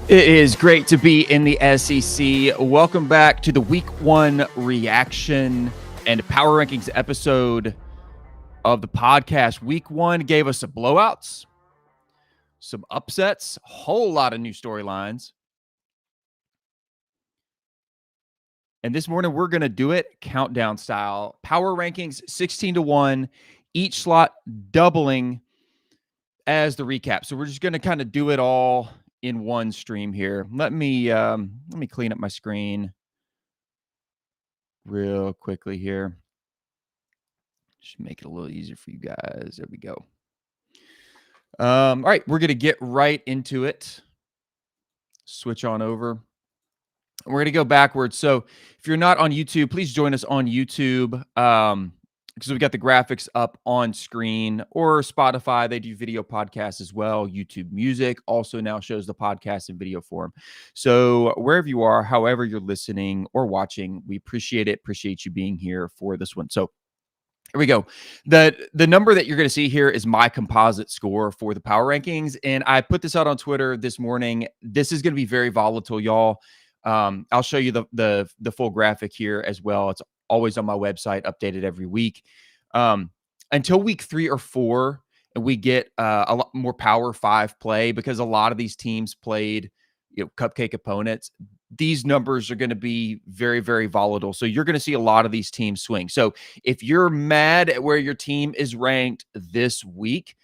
It is great to be in the SEC. Welcome back to the Week 1 reaction and power rankings episode of the podcast. Week 1 gave us some blowouts, some upsets, a whole lot of new storylines. And this morning, we're going to do it countdown style. Power rankings 16-1, each slot doubling as the recap. So we're just going to kind of do it all in one stream here. Let me clean up my screen real quickly here. Should make it a little easier for you guys. There we go. All right, we're gonna get right into it. Switch on over. We're gonna go backwards. So if you're not on YouTube, please join us on YouTube. Because we've got the graphics up on screen, or Spotify. They do video podcasts as well. YouTube Music also now shows the podcast in video form. So wherever you are, however you're listening or watching, we appreciate it. Appreciate you being here for this one. So here we go. The number that you're going to see here is my composite score for the power rankings. And I put this out on Twitter this morning. This is going to be very volatile, y'all. I'll show you the full graphic here as well. It's always on my website, updated every week. Until week 3 or 4, and we get a lot more Power 5 play, because a lot of these teams played, cupcake opponents. These numbers are going to be very, very volatile. So you're going to see a lot of these teams swing. So if you're mad at where your team is ranked this week,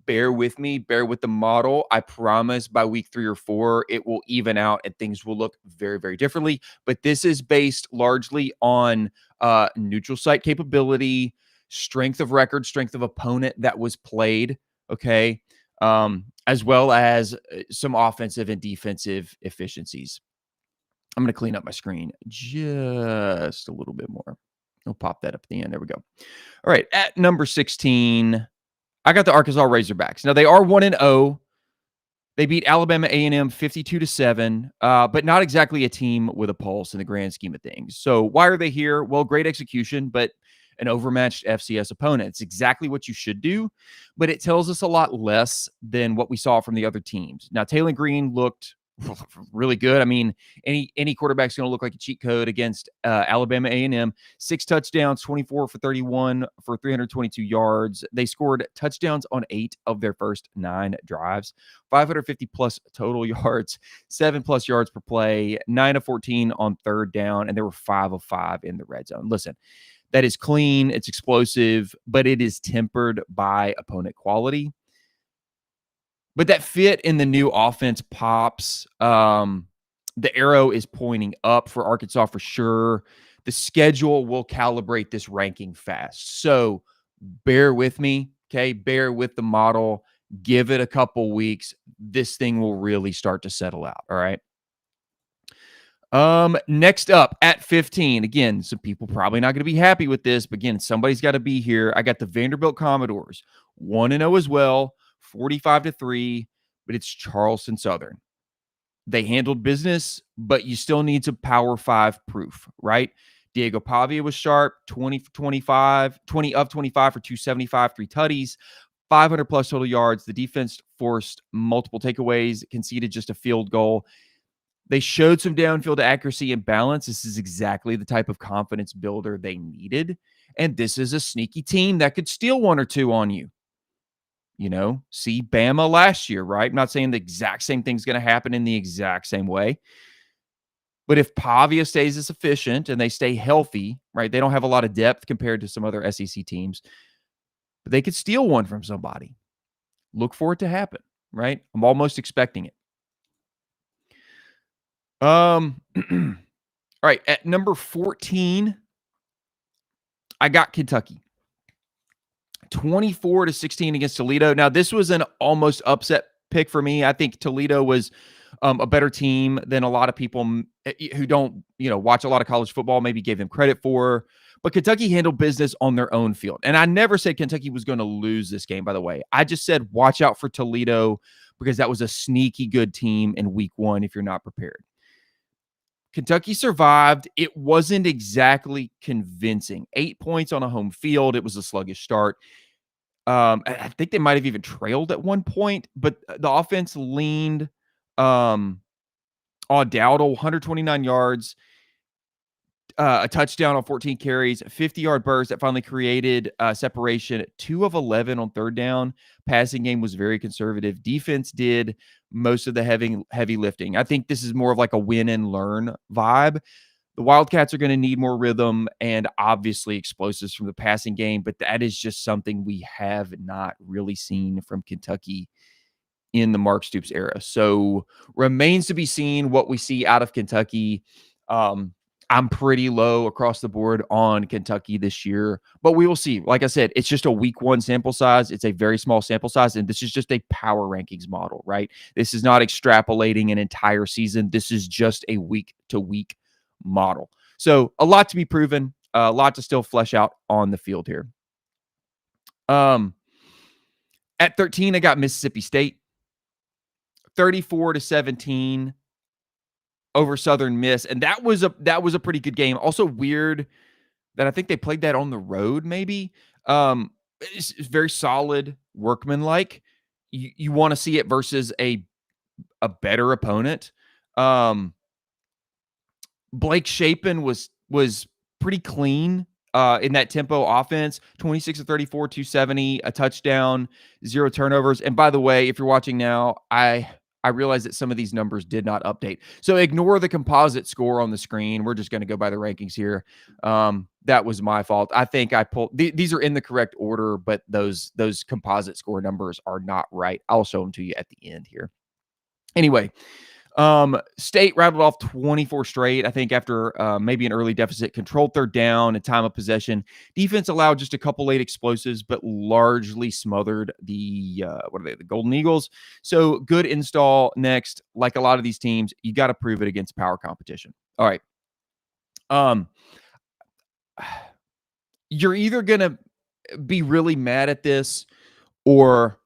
bear with me, bear with the model. I promise by week 3 or 4, it will even out and things will look very, very differently. But this is based largely on neutral site capability, strength of record, strength of opponent that was played, okay, as well as some offensive and defensive efficiencies. I'm going to clean up my screen just a little bit more. I'll pop that up at the end. There we go. All right, at number 16, I got the Arkansas Razorbacks. Now, they are 1-0. They beat Alabama A&M 52-7, but not exactly a team with a pulse in the grand scheme of things. So why are they here? Well, great execution, but an overmatched FCS opponent. It's exactly what you should do, but it tells us a lot less than what we saw from the other teams. Now, Taylor Green looked really good. I mean, any quarterback's going to look like a cheat code against Alabama A&M. 6 touchdowns, 24 for 31 for 322 yards. They scored touchdowns on 8 of their first 9 drives. 550 plus total yards, 7 plus yards per play, 9 of 14 on third down, and there were 5 of 5 in the red zone. Listen, that is clean, it's explosive, but it is tempered by opponent quality. But that fit in the new offense pops. The arrow is pointing up for Arkansas for sure. The schedule will calibrate this ranking fast. So bear with me, okay? Bear with the model. Give it a couple weeks. This thing will really start to settle out, all right? Next up at 15, again, some people probably not going to be happy with this, but again, somebody's got to be here. I got the Vanderbilt Commodores, 1-0 as well. 45-3, but it's Charleston Southern. They handled business, but you still need some Power 5 proof, right? Diego Pavia was sharp, 20 of 25 for 275, 3 tutties, 500 plus total yards. The defense forced multiple takeaways, conceded just a field goal. They showed some downfield accuracy and balance. This is exactly the type of confidence builder they needed. And this is a sneaky team that could steal 1 or 2 on you. See Bama last year, right? I'm not saying the exact same thing's going to happen in the exact same way. But if Pavia stays as efficient and they stay healthy, right? They don't have a lot of depth compared to some other SEC teams, but they could steal 1 from somebody. Look for it to happen, right? I'm almost expecting it. All right, at number 14, I got Kentucky. 24-16 against Toledo. Now, this was an almost upset pick for me. I think Toledo was a better team than a lot of people who don't, watch a lot of college football maybe gave them credit for. But Kentucky handled business on their own field. And I never said Kentucky was going to lose this game, by the way. I just said watch out for Toledo because that was a sneaky good team in week 1 if you're not prepared. Kentucky survived. It wasn't exactly convincing. 8 points on a home field. It was a sluggish start. I think they might have even trailed at one point, but the offense leaned on Dowdle, 129 yards, a touchdown on 14 carries, 50-yard burst that finally created separation. 2 of 11 on third down. Passing game was very conservative. Defense did most of the heavy lifting. I think this is more of like a win and learn vibe. The Wildcats are going to need more rhythm and obviously explosives from the passing game, but that is just something we have not really seen from Kentucky in the Mark Stoops era. So remains to be seen what we see out of Kentucky. I'm pretty low across the board on Kentucky this year, but we will see. Like I said, it's just a week one sample size. It's a very small sample size, and this is just a power rankings model, right? This is not extrapolating an entire season. This is just a week-to-week model. So a lot to be proven, a lot to still flesh out on the field here. At 13, I got Mississippi State. 34-17 over Southern Miss, and that was a pretty good game. Also weird that I think they played that on the road. Maybe it's very solid, workmanlike. You want to see it versus a better opponent. Blake Shapen was pretty clean in that tempo offense. 26 of 34, 270, a touchdown, 0 turnovers. And by the way, if you're watching now, I realize that some of these numbers did not update. So ignore the composite score on the screen. We're just going to go by the rankings here. That was my fault. I think I pulled these are in the correct order, but those composite score numbers are not right. I'll show them to you at the end here. Anyway, State rattled off 24 straight, I think, after maybe an early deficit, controlled third down and time of possession. Defense allowed just a couple late explosives, but largely smothered the Golden Eagles. So good install next. Like a lot of these teams, you got to prove it against power competition. All right. You're either going to be really mad at this or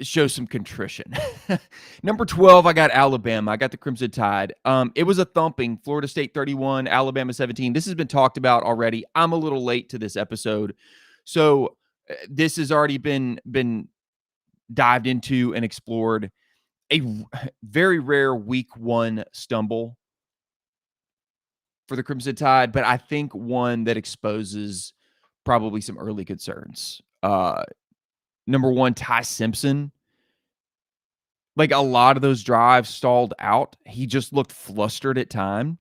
show some contrition. Number 12, I got Alabama. I got the Crimson Tide. It was a thumping. Florida State 31, Alabama 17. This has been talked about already. I'm a little late to this episode. So this has already been dived into and explored. A very rare week one stumble for the Crimson Tide, but I think one that exposes probably some early concerns. Number 1, Ty Simpson. Like a lot of those drives stalled out. He just looked flustered at time.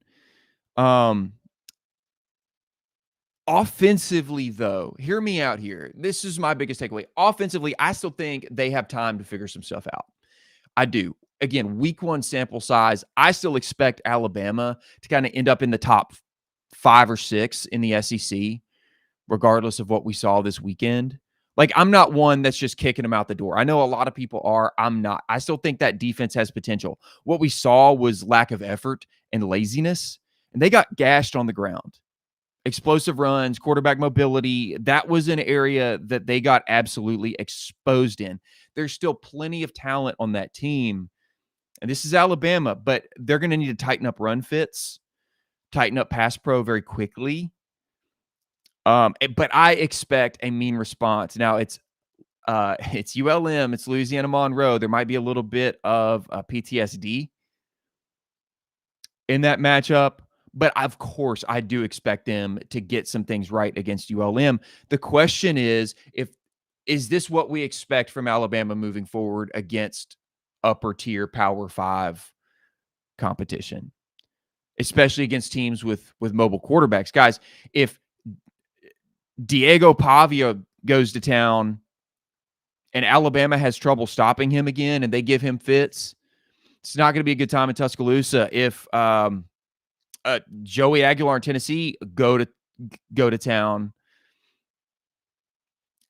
Offensively, though, hear me out here. This is my biggest takeaway. Offensively, I still think they have time to figure some stuff out. I do. Again, week one sample size. I still expect Alabama to kind of end up in the top 5 or 6 in the SEC, regardless of what we saw this weekend. Like, I'm not one that's just kicking them out the door. I know a lot of people are. I'm not. I still think that defense has potential. What we saw was lack of effort and laziness, and they got gashed on the ground. Explosive runs, quarterback mobility, that was an area that they got absolutely exposed in. There's still plenty of talent on that team, and this is Alabama, but they're going to need to tighten up run fits, tighten up pass pro very quickly. But I expect a mean response. Now it's ULM, it's Louisiana Monroe. There might be a little bit of PTSD in that matchup, but of course I do expect them to get some things right against ULM. The question is this what we expect from Alabama moving forward against upper tier Power 5 competition, especially against teams with mobile quarterbacks? Guys, if Diego Pavia goes to town and Alabama has trouble stopping him again and they give him fits, it's not going to be a good time in Tuscaloosa. If Joey Aguilar in Tennessee go to town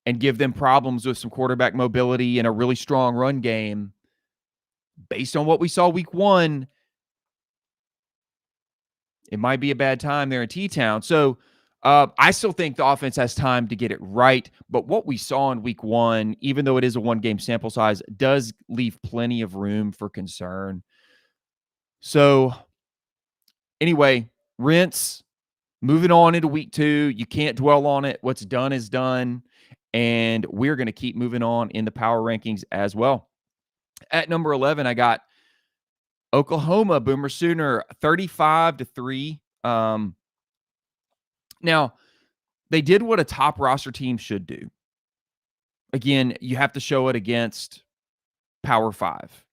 and give them problems with some quarterback mobility and a really strong run game, based on what we saw week one, it might be a bad time there in T-Town. So I still think the offense has time to get it right, but what we saw in week one, even though it is a one-game sample size, does leave plenty of room for concern. So anyway, rinse, moving on into week 2. You can't dwell on it. What's done is done, and we're going to keep moving on in the power rankings as well. At number 11, I got Oklahoma, Boomer Sooner, 35-3. Now, they did what a top roster team should do. Again, you have to show it against Power 5.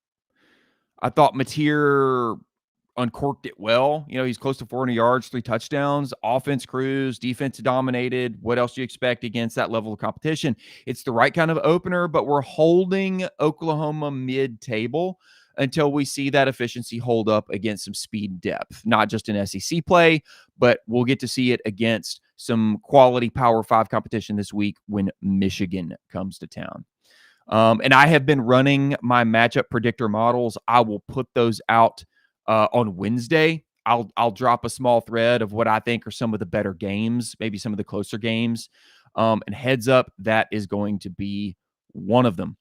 I thought Mateer uncorked it well. He's close to 400 yards, 3 touchdowns, offense cruise, defense dominated. What else do you expect against that level of competition? It's the right kind of opener, but we're holding Oklahoma mid-table until we see that efficiency hold up against some speed and depth, not just an SEC play, but we'll get to see it against some quality Power 5 competition this week when Michigan comes to town. And I have been running my matchup predictor models. I will put those out on Wednesday. I'll drop a small thread of what I think are some of the better games, maybe some of the closer games. And heads up, that is going to be one of them.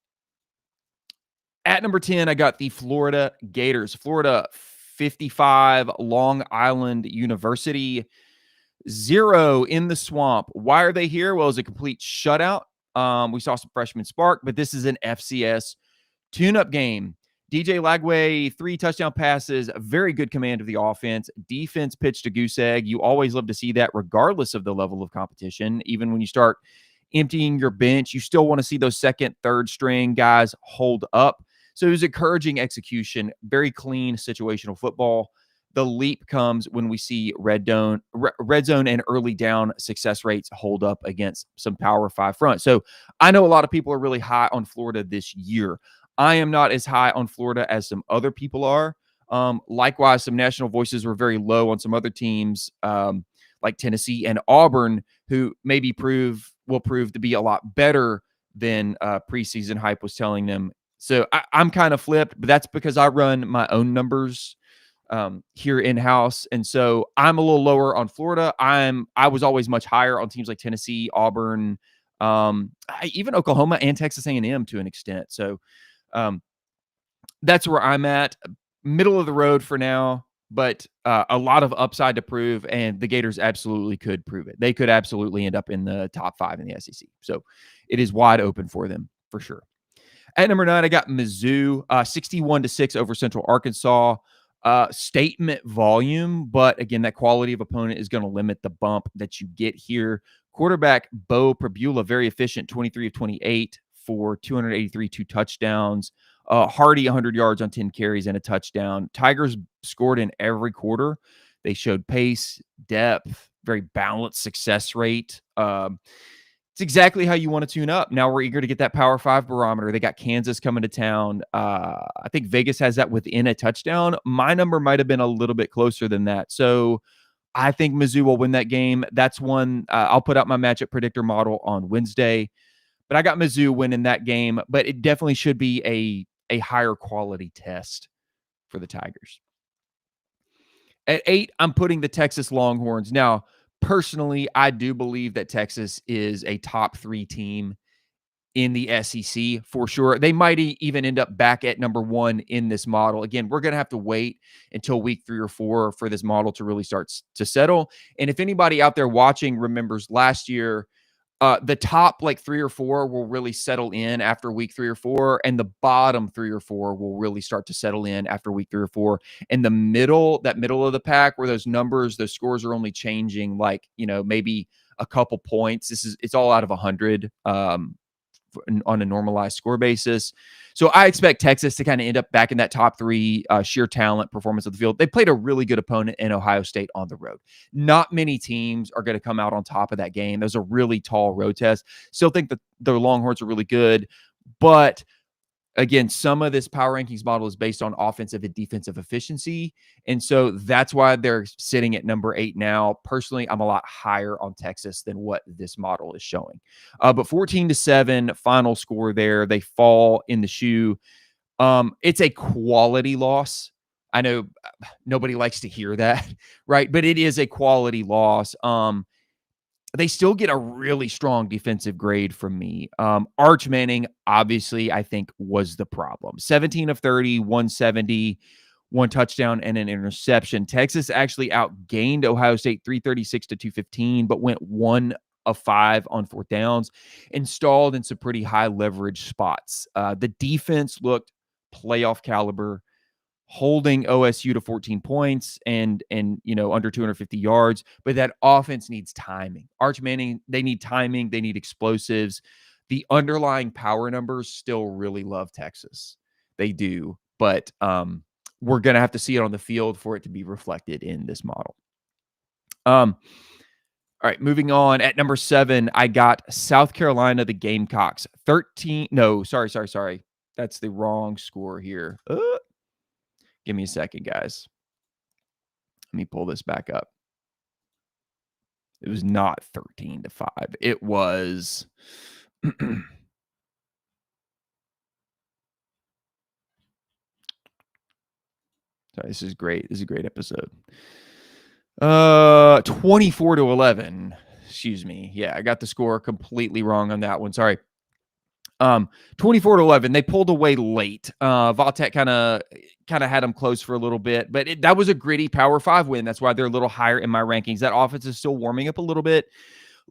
At number 10, I got the Florida Gators. Florida 55, Long Island University, 0 in the swamp. Why are they here? Well, it's a complete shutout. We saw some freshman spark, but this is an FCS tune-up game. DJ Lagway, 3 touchdown passes, very good command of the offense. Defense pitched a goose egg. You always love to see that regardless of the level of competition. Even when you start emptying your bench, you still want to see those second, third string guys hold up. So it was encouraging execution, very clean situational football. The leap comes when we see red zone and early down success rates hold up against some Power 5 front. So I know a lot of people are really high on Florida this year. I am not as high on Florida as some other people are. Likewise, some national voices were very low on some other teams like Tennessee and Auburn, who maybe will prove to be a lot better than preseason hype was telling them. So I'm kind of flipped, but that's because I run my own numbers here in-house. And so I'm a little lower on Florida. I was always much higher on teams like Tennessee, Auburn, even Oklahoma and Texas A&M to an extent. So that's where I'm at. Middle of the road for now, but a lot of upside to prove, and the Gators absolutely could prove it. They could absolutely end up in the top 5 in the SEC. So it is wide open for them for sure. At number 9, I got Mizzou, 61-6 over Central Arkansas. Statement volume, but again, that quality of opponent is going to limit the bump that you get here. Quarterback Bo Prabula, very efficient, 23 of 28 for 283, 2 touchdowns. Hardy, 100 yards on 10 carries and a touchdown. Tigers scored in every quarter. They showed pace, depth, very balanced success rate. It's exactly how you want to tune up. Now we're eager to get that Power 5 barometer. They got Kansas coming to town. I think Vegas has that within a touchdown. My number might have been a little bit closer than that. So I think Mizzou will win that game. That's one. I'll put out my matchup predictor model on Wednesday. But I got Mizzou winning that game. But it definitely should be a higher quality test for the Tigers. At 8, I'm putting the Texas Longhorns. Now, personally, I do believe that Texas is a top 3 team in the SEC for sure. They might even end up back at number 1 in this model. Again, we're going to have to wait until week 3 or 4 for this model to really start to settle. And if anybody out there watching remembers last year, the top 3 or 4 will really settle in after week 3 or 4, and the bottom 3 or 4 will really start to settle in after week 3 or 4. And the middle of the pack, where those scores are only changing maybe a couple points. It's all out of 100 on a normalized score basis. So I expect Texas to kind of end up back in that top 3 sheer talent performance of the field. They played a really good opponent in Ohio State on the road. Not many teams are going to come out on top of that game. It was a really tall road test. Still think that the Longhorns are really good, but again, some of this power rankings model is based on offensive and defensive efficiency. And so that's why they're sitting at number 8 now. Personally, I'm a lot higher on Texas than what this model is showing. But 14-7 final score there. They fall in the shoe. It's a quality loss. I know nobody likes to hear that, right? But it is a quality loss. They still get a really strong defensive grade from me. Arch Manning, obviously, I think was the problem. 17 of 30, 170, 1 touchdown and an interception. Texas actually outgained Ohio State 336-215, but went 1 of 5 on 4th downs, installed in some pretty high leverage spots. The defense looked playoff caliber. holding OSU to 14 points and under 250 yards, but that offense needs timing. Arch Manning, they need timing, they need explosives. The underlying power numbers still really love Texas. They do, but we're going to have to see it on the field for it to be reflected in this model. All right, moving on. At number 7, I got South Carolina, the Gamecocks. 13. No, sorry. That's the wrong score here. Give me a second, guys. Let me pull this back up. It was not 13-5. It was sorry, this is great. This is a great episode. 24-11. Excuse me. Yeah, I got the score completely wrong on that one. Sorry. 24-11. They pulled away late. Vatek kind of had them close for a little bit, but that was a gritty Power 5 win. That's why they're a little higher in my rankings. That offense is still warming up a little bit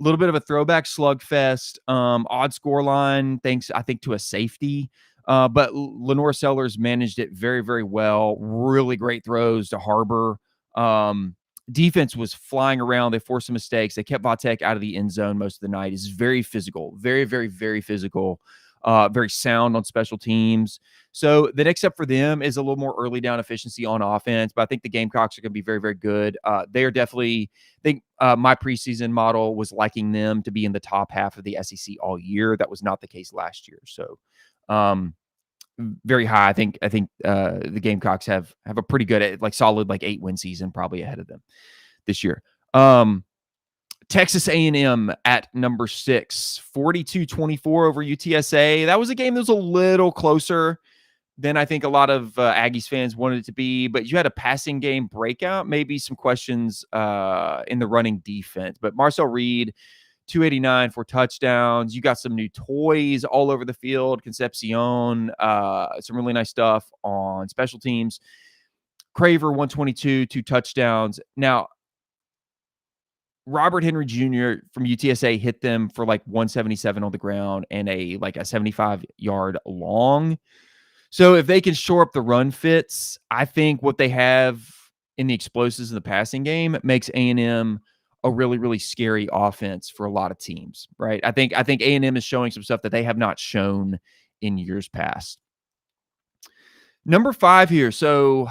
of a throwback slugfest. Odd score line, thanks, I think, to a safety. But Lenore Sellers managed it very, very well. Really great throws to Harbor. Defense was flying around. They forced some mistakes. They kept Vatek out of the end zone most of the night. Is very physical, very, very, very physical, very sound on special teams. So the next step for them is a little more early down efficiency on offense, but I think the Gamecocks are going to be very, very good. They are definitely, I think my preseason model was liking them to be in the top half of the SEC all year. That was not the case last year. So very high. I think the Gamecocks have a pretty good, solid 8-win season probably ahead of them this year. Texas A&M at number 6, 42-24 over UTSA. That was a game that was a little closer than I think a lot of Aggies fans wanted it to be, but you had a passing game breakout, maybe some questions in the running defense. But Marcel Reed, 289 for touchdowns. You got some new toys all over the field. Concepcion, some really nice stuff on special teams. Craver, 122, 2 touchdowns. Now, Robert Henry Jr. from UTSA hit them for 177 on the ground and a 75-yard long. So if they can shore up the run fits, I think what they have in the explosives in the passing game makes A&M a really, really scary offense for a lot of teams, right? I think A&M is showing some stuff that they have not shown in years past. Number 5 here. So,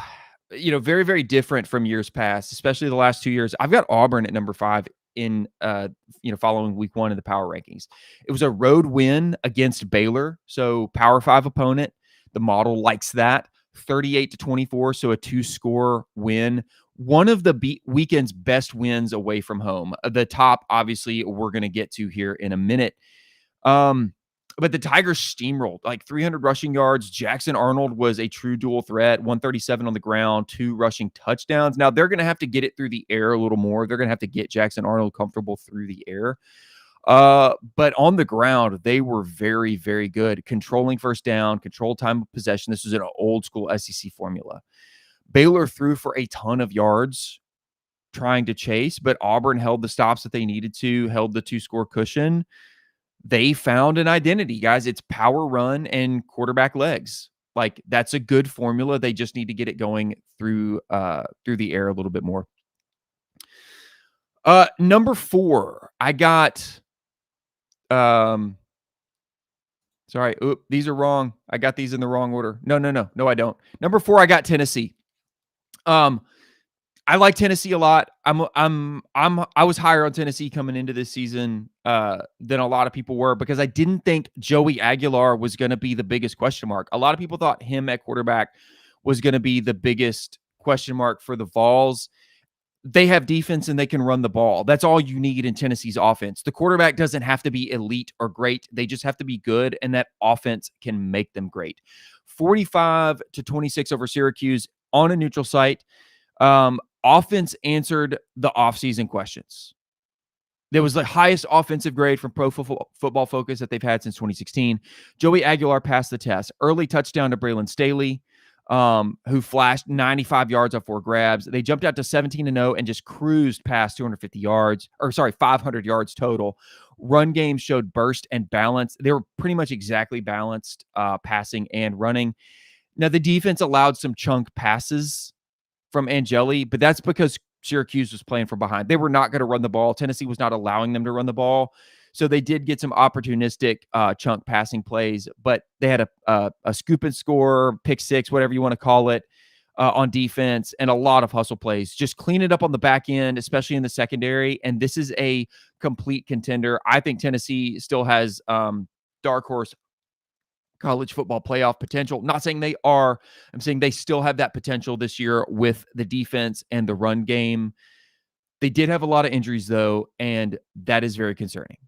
very, very different from years past, especially the last 2 years. I've got Auburn at number 5 in, following week 1 of the power rankings. It was a road win against Baylor. So Power 5 opponent. The model likes that. 38-24. So a 2-score win. One of the weekend's best wins away from home. The top, obviously, we're going to get to here in a minute. But the Tigers steamrolled 300 rushing yards. Jackson Arnold was a true dual threat, 137 on the ground, 2 rushing touchdowns. Now they're going to have to get it through the air a little more. They're going to have to get Jackson Arnold comfortable through the air. But on the ground, they were very, very good. Controlling first down, controlled time of possession. This was an old school SEC formula. Baylor threw for a ton of yards trying to chase, but Auburn held the stops that they needed to, held the 2-score cushion. They found an identity, guys. It's power run and quarterback legs. That's a good formula. They just need to get it going through the air a little bit more. Number 4, I got sorry. Oop, these are wrong. I got these in the wrong order. No, I don't. Number 4, I got Tennessee. I like Tennessee a lot. I was higher on Tennessee coming into this season than a lot of people were because I didn't think Joey Aguilar was going to be the biggest question mark. A lot of people thought him at quarterback was going to be the biggest question mark for the Vols. They have defense and they can run the ball. That's all you need in Tennessee's offense. The quarterback doesn't have to be elite or great. They just have to be good, and that offense can make them great. 45-26 over Syracuse on a neutral site. Offense answered the offseason questions. There was the highest offensive grade from Pro Football Focus that they've had since 2016. Joey Aguilar passed the test. Early touchdown to Braylon Staley, who flashed 95 yards off 4 grabs. They jumped out to 17-0 and just cruised past 500 yards total. Run game showed burst and balance. They were pretty much exactly balanced, passing and running. Now, the defense allowed some chunk passes from Angeli, but that's because Syracuse was playing from behind. They were not going to run the ball. Tennessee was not allowing them to run the ball. So they did get some opportunistic chunk passing plays, but they had a scoop and score, pick six, whatever you want to call it, on defense, and a lot of hustle plays. Just clean it up on the back end, especially in the secondary. And this is a complete contender. I think Tennessee still has dark horse college football playoff potential. Not saying they are. I'm saying they still have that potential this year with the defense and the run game. They did have a lot of injuries, though, and that is very concerning.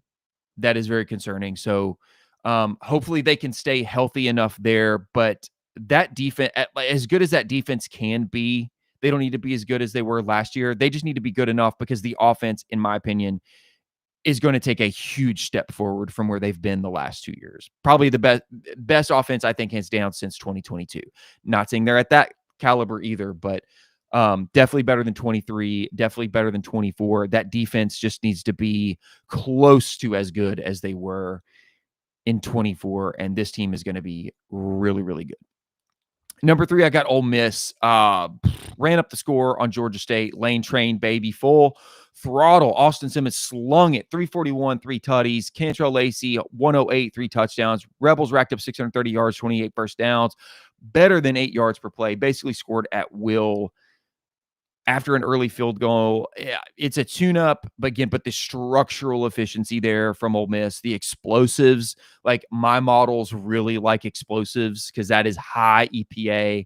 That is very concerning. So hopefully they can stay healthy enough there. But that defense, as good as that defense can be, they don't need to be as good as they were last year. They just need to be good enough because the offense, in my opinion, is going to take a huge step forward from where they've been the last 2 years. Probably the best offense, I think, hands down since 2022. Not saying they're at that caliber either, but definitely better than 23, definitely better than 24. That defense just needs to be close to as good as they were in 24, and this team is going to be really, really good. Number 3, I got Ole Miss. Ran up the score on Georgia State. Lane train, baby, full throttle. Austin Simmons slung it. 341, 3 tutties. Cantrell Lacey, 108, 3 touchdowns. Rebels racked up 630 yards, 28 first downs. Better than 8 yards per play. Basically scored at will after an early field goal. It's a tune-up, but the structural efficiency there from Ole Miss, the explosives, like my models really like explosives because that is high EPA,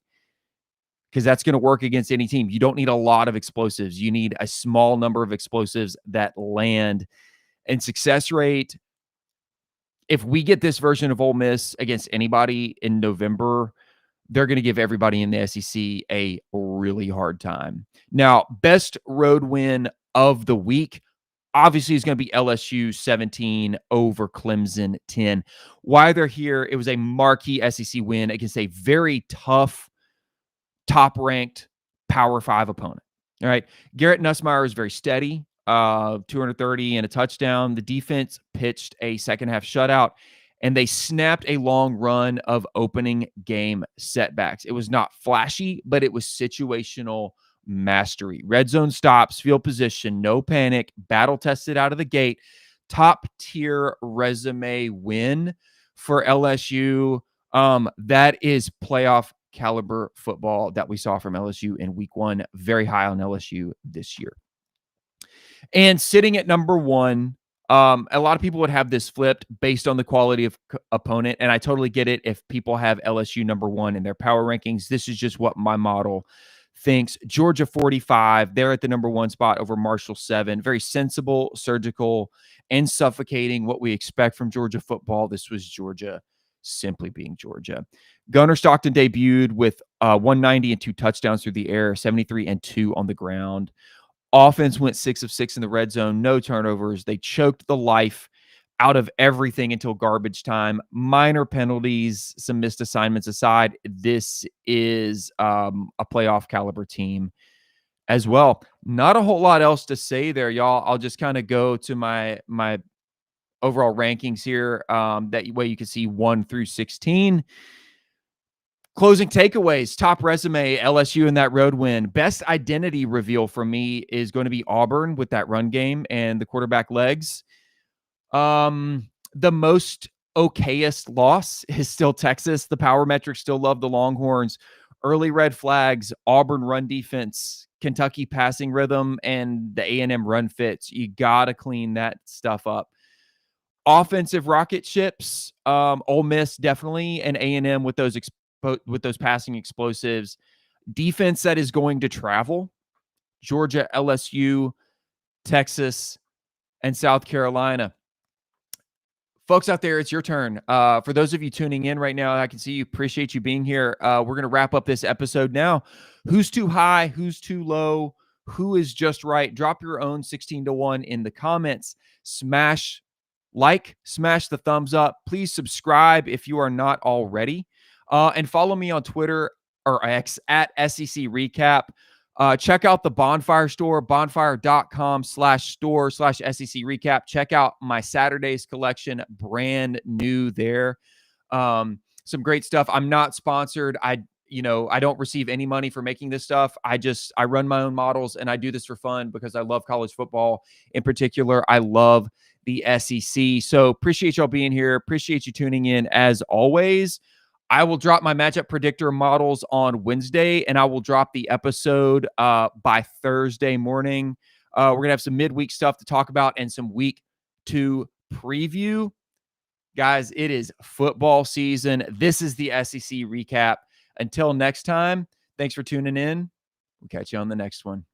because that's going to work against any team. You don't need a lot of explosives. You need a small number of explosives that land. And success rate, if we get this version of Ole Miss against anybody in November, they're going to give everybody in the SEC a really hard time. Now, best road win of the week, obviously, is going to be LSU 17 over Clemson 10. Why they're here, it was a marquee SEC win against a very tough, top-ranked Power 5 opponent. All right. Garrett Nussmeier is very steady, 230 and a touchdown. The defense pitched a second-half shutout, and they snapped a long run of opening game setbacks. It was not flashy, but it was situational mastery. Red zone stops, field position, no panic, battle tested out of the gate. Top tier resume win for LSU. That is playoff caliber football that we saw from LSU in week 1. Very high on LSU this year. And sitting at number 1, a lot of people would have this flipped based on the quality of opponent, and I totally get it if people have LSU number 1 in their power rankings. This is just what my model thinks. Georgia 45, they're at the number 1 spot over Marshall 7. Very sensible, surgical, and suffocating what we expect from Georgia football. This was Georgia simply being Georgia. Gunner Stockton debuted with 190 and 2 touchdowns through the air, 73 and 2 on the ground. Offense went 6 of 6 in the red zone, no turnovers. They choked the life out of everything until garbage time. Minor penalties, some missed assignments aside, this is a playoff caliber team as well. Not a whole lot else to say there, y'all. I'll just kind of go to my overall rankings here. That way you can see 1 through 16. Closing takeaways, top resume, LSU in that road win. Best identity reveal for me is going to be Auburn with that run game and the quarterback legs. The most okayest loss is still Texas. The power metrics still love the Longhorns. Early red flags, Auburn run defense, Kentucky passing rhythm, and the A&M run fits. You got to clean that stuff up. Offensive rocket ships, Ole Miss definitely, and A&M with those passing explosives. Defense that is going to travel, Georgia, LSU, Texas, and South Carolina. Folks out there, it's your turn. For those of you tuning in right now, I can see you. Appreciate you being here. We're going to wrap up this episode now. Who's too high? Who's too low? Who is just right? Drop your own 16-1 in the comments. Smash the thumbs up. Please subscribe if you are not already. And follow me on Twitter or X at SEC Recap. Check out the Bonfire store, bonfire.com/store/SEC Recap. Check out my Saturdays collection, brand new there. Some great stuff. I'm not sponsored. I I don't receive any money for making this stuff. I run my own models, and I do this for fun because I love college football. In particular, I love the SEC. So appreciate y'all being here. Appreciate you tuning in as always. I will drop my matchup predictor models on Wednesday, and I will drop the episode by Thursday morning. We're going to have some midweek stuff to talk about and some week 2 preview. Guys, it is football season. This is the SEC recap. Until next time, thanks for tuning in. We'll catch you on the next one.